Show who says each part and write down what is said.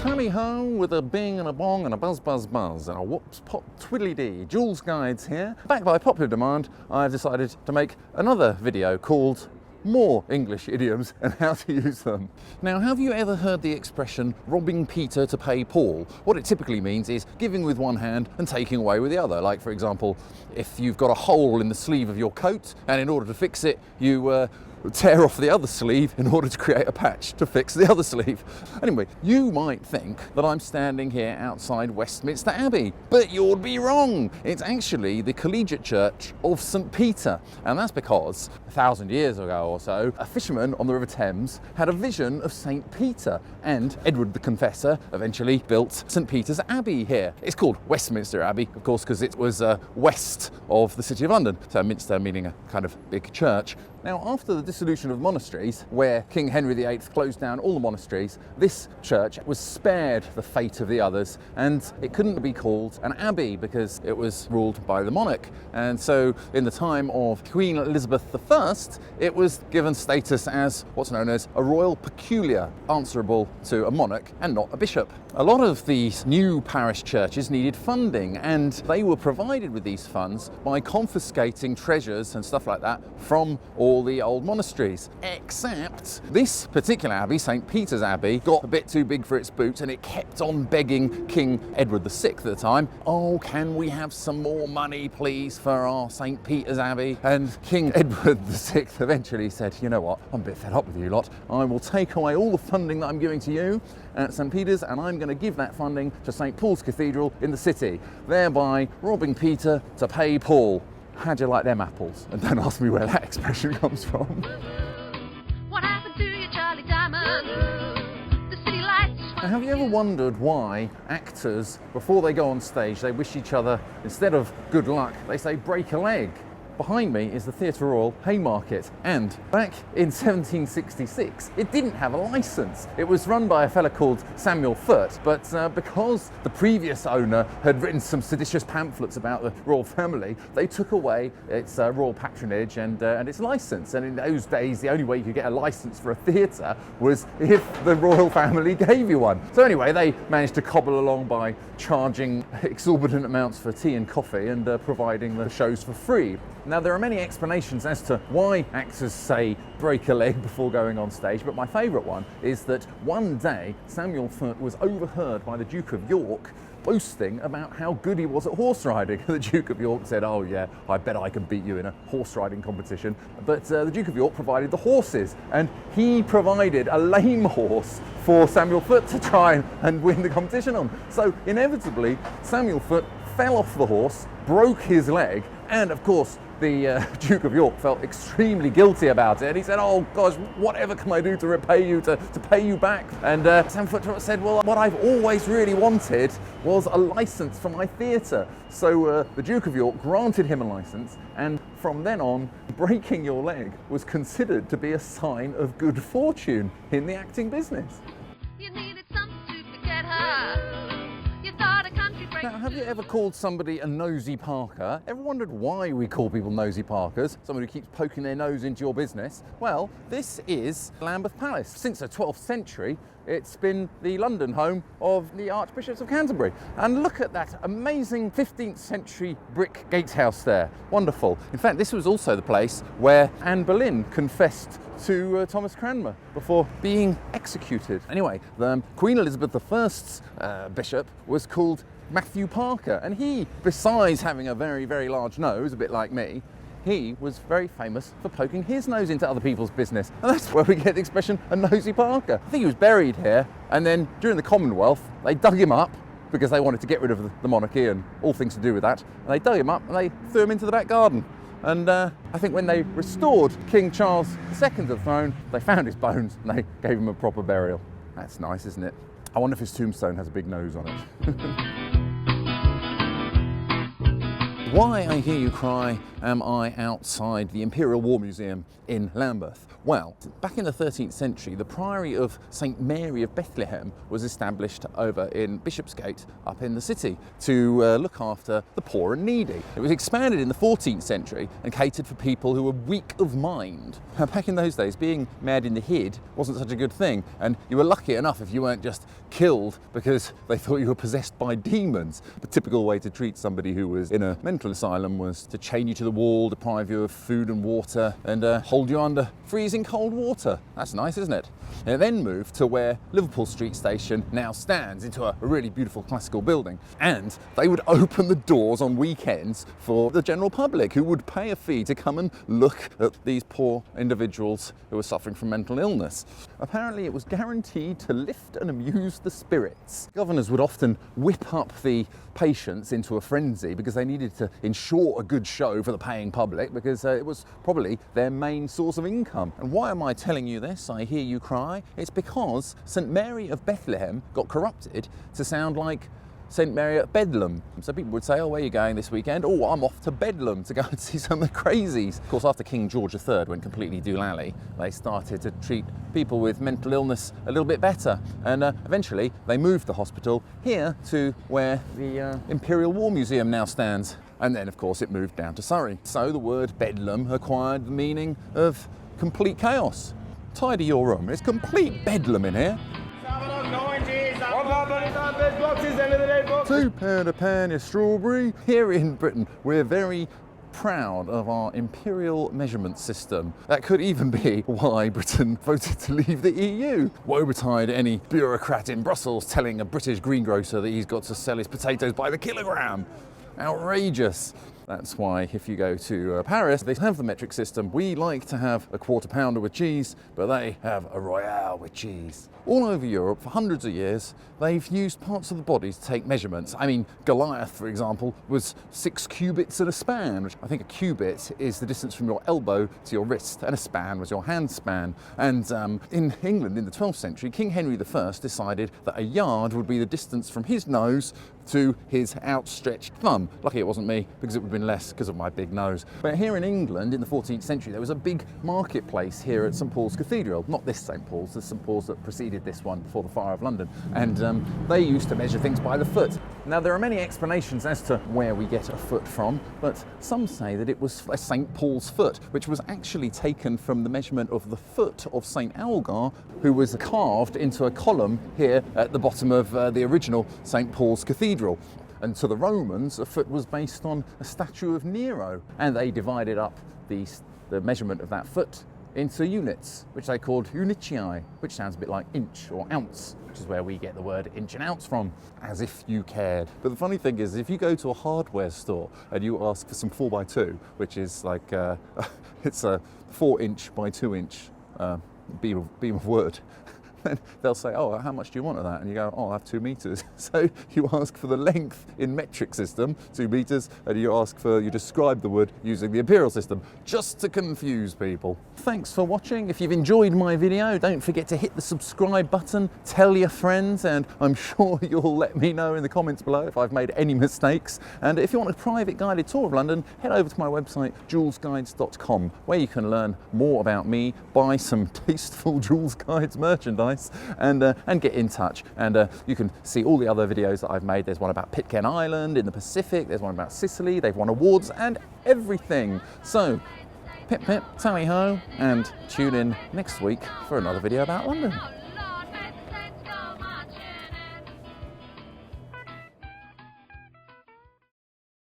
Speaker 1: Tally-ho with a bing and a bong and a buzz buzz buzz and a whoops pop twiddly-dee. Joolz Guides here. Back by popular demand, I've decided to make another video called More English Idioms and How to Use Them. Now, have you ever heard the expression robbing Peter to pay Paul? What it typically means is giving with one hand and taking away with the other. Like, for example, if you've got a hole in the sleeve of your coat and in order to fix it, you tear off the other sleeve in order to create a patch to fix the other sleeve. Anyway, you might think that I'm standing here outside Westminster Abbey, but you'd be wrong. It's actually the Collegiate Church of St. Peter, and that's because 1,000 years ago or so, a fisherman on the River Thames had a vision of St. Peter, and Edward the Confessor eventually built St. Peter's Abbey here. It's called Westminster Abbey, of course, because it was west of the City of London, so Minster meaning a kind of big church. Now, after the dissolution of monasteries, where King Henry VIII closed down all the monasteries, this church was spared the fate of the others, and it couldn't be called an abbey because it was ruled by the monarch. And so, in the time of Queen Elizabeth I, it was given status as what's known as a royal peculiar, answerable to a monarch and not a bishop. A lot of these new parish churches needed funding, and they were provided with these funds by confiscating treasures and stuff like that from all the old monasteries. Except this particular abbey, St. Peter's Abbey, got a bit too big for its boots, and it kept on begging King Edward VI at the time, "Oh, can we have some more money, please, for our St. Peter's Abbey?" And King Edward VI eventually said, "You know what, I'm a bit fed up with you lot. I will take away all the funding that I'm giving to you at St. Peter's, and I'm going to give that funding to St. Paul's Cathedral in the city, thereby robbing Peter to pay Paul." How'd you like them apples? And don't ask me where that expression comes from.
Speaker 2: What happened to you, Charlie Diamond? The city lights.
Speaker 1: Now, have you ever wondered why actors, before they go on stage, they wish each other, instead of good luck, they say break a leg? Behind me is the Theatre Royal Haymarket, and back in 1766 it didn't have a licence. It was run by a fella called Samuel Foote, but because the previous owner had written some seditious pamphlets about the royal family, they took away its royal patronage and its licence. And in those days, the only way you could get a licence for a theatre was if the royal family gave you one. So anyway, they managed to cobble along by charging exorbitant amounts for tea and coffee and providing the shows for free. Now, there are many explanations as to why actors say break a leg before going on stage, but my favourite one is that one day Samuel Foote was overheard by the Duke of York boasting about how good he was at horse riding. The Duke of York said, "Oh yeah, I bet I can beat you in a horse riding competition." But the Duke of York provided the horses, and he provided a lame horse for Samuel Foote to try and win the competition on. So inevitably, Samuel Foote fell off the horse, broke his leg, and of course, the Duke of York felt extremely guilty about it, and he said, "Oh gosh, whatever can I do to repay you, to pay you back?" And Sam Foote said, "Well, what I've always really wanted was a licence for my theatre." So the Duke of York granted him a licence, and from then on, breaking your leg was considered to be a sign of good fortune in the acting business.
Speaker 2: You needed something to forget her. You thought a country break.
Speaker 1: Now, have you ever called somebody a nosy Parker? Ever wondered why we call people nosy Parkers? Someone who keeps poking their nose into your business? Well, this is Lambeth Palace. Since the 12th century, it's been the London home of the Archbishops of Canterbury. And look at that amazing 15th century brick gatehouse there. Wonderful. In fact, this was also the place where Anne Boleyn confessed to Thomas Cranmer before being executed. Anyway, Queen Elizabeth I's bishop was called Matthew Parker, and he, besides having a very, very large nose, a bit like me, he was very famous for poking his nose into other people's business. And that's where we get the expression, a nosy Parker. I think he was buried here, and then during the Commonwealth, they dug him up because they wanted to get rid of the monarchy and all things to do with that. And they dug him up and they threw him into the back garden. And I think when they restored King Charles II to the throne, they found his bones and they gave him a proper burial. That's nice, isn't it? I wonder if his tombstone has a big nose on it. Why, I hear you cry, am I outside the Imperial War Museum in Lambeth? Well, back in the 13th century, the Priory of St Mary of Bethlehem was established over in Bishopsgate up in the city to look after the poor and needy. It was expanded in the 14th century and catered for people who were weak of mind. Now, back in those days, being mad in the head wasn't such a good thing, and you were lucky enough if you weren't just killed because they thought you were possessed by demons. The typical way to treat somebody who was in a mental asylum was to chain you to the wall, deprive you of food and water, and hold you under freezing cold water. That's nice, isn't it? It then moved to where Liverpool Street Station now stands, into a really beautiful classical building. And they would open the doors on weekends for the general public, who would pay a fee to come and look at these poor individuals who were suffering from mental illness. Apparently it was guaranteed to lift and amuse the spirits. Governors would often whip up the patients into a frenzy because they needed to ensure a good show for the paying public, because it was probably their main source of income. And why am I telling you this? I hear you cry. It's because St Mary of Bethlehem got corrupted to sound like St Mary at Bedlam. So people would say, oh, where are you going this weekend? Oh, I'm off to Bedlam to go and see some of the crazies. Of course, after King George III went completely doolally, they started to treat people with mental illness a little bit better. And eventually they moved the hospital here to where the Imperial War Museum now stands. And then, of course, it moved down to Surrey. So the word Bedlam acquired the meaning of complete chaos. Tidy your room. It's complete bedlam in here. £2 a pan is strawberry. Here in Britain, we're very proud of our imperial measurement system. That could even be why Britain voted to leave the EU. Woe betide any bureaucrat in Brussels telling a British greengrocer that he's got to sell his potatoes by the kilogram. Outrageous. That's why if you go to Paris, they have the metric system. We like to have a quarter pounder with cheese, but they have a royale with cheese. All over Europe, for hundreds of years, they've used parts of the body to take measurements. I mean, Goliath, for example, was 6 cubits and a span, which I think a cubit is the distance from your elbow to your wrist, and a span was your hand span. And in England, in the 12th century, King Henry I decided that a yard would be the distance from his nose to his outstretched thumb. Lucky it wasn't me, because it would have been less because of my big nose. But here in England, in the 14th century, there was a big marketplace here at St Paul's Cathedral. Not this St Paul's, the St Paul's that preceded this one before the Fire of London. And they used to measure things by the foot. Now, there are many explanations as to where we get a foot from, but some say that it was a St Paul's foot, which was actually taken from the measurement of the foot of St Algar, who was carved into a column here at the bottom of the original St Paul's Cathedral. And to the Romans, a foot was based on a statue of Nero, and they divided up the measurement of that foot into units, which they called unitii, which sounds a bit like inch or ounce, which is where we get the word inch and ounce from, as if you cared. But the funny thing is, if you go to a hardware store and you ask for some 4x2, which is like, it's a 4-inch by 2-inch beam of wood, then they'll say, oh, how much do you want of that? And you go, oh, I have 2 meters. So you ask for the length in metric system, 2 meters, and you describe the wood using the imperial system, just to confuse people. Thanks for watching. If you've enjoyed my video, don't forget to hit the subscribe button, tell your friends, and I'm sure you'll let me know in the comments below if I've made any mistakes. And if you want a private guided tour of London, head over to my website, joolzguides.com, where you can learn more about me, buy some tasteful Joolz Guides merchandise, and get in touch. And you can see all the other videos that I've made. There's one about Pitcairn Island in the Pacific, there's one about Sicily, they've won awards and everything. So pip pip, tally ho, and tune in next week for another video about London.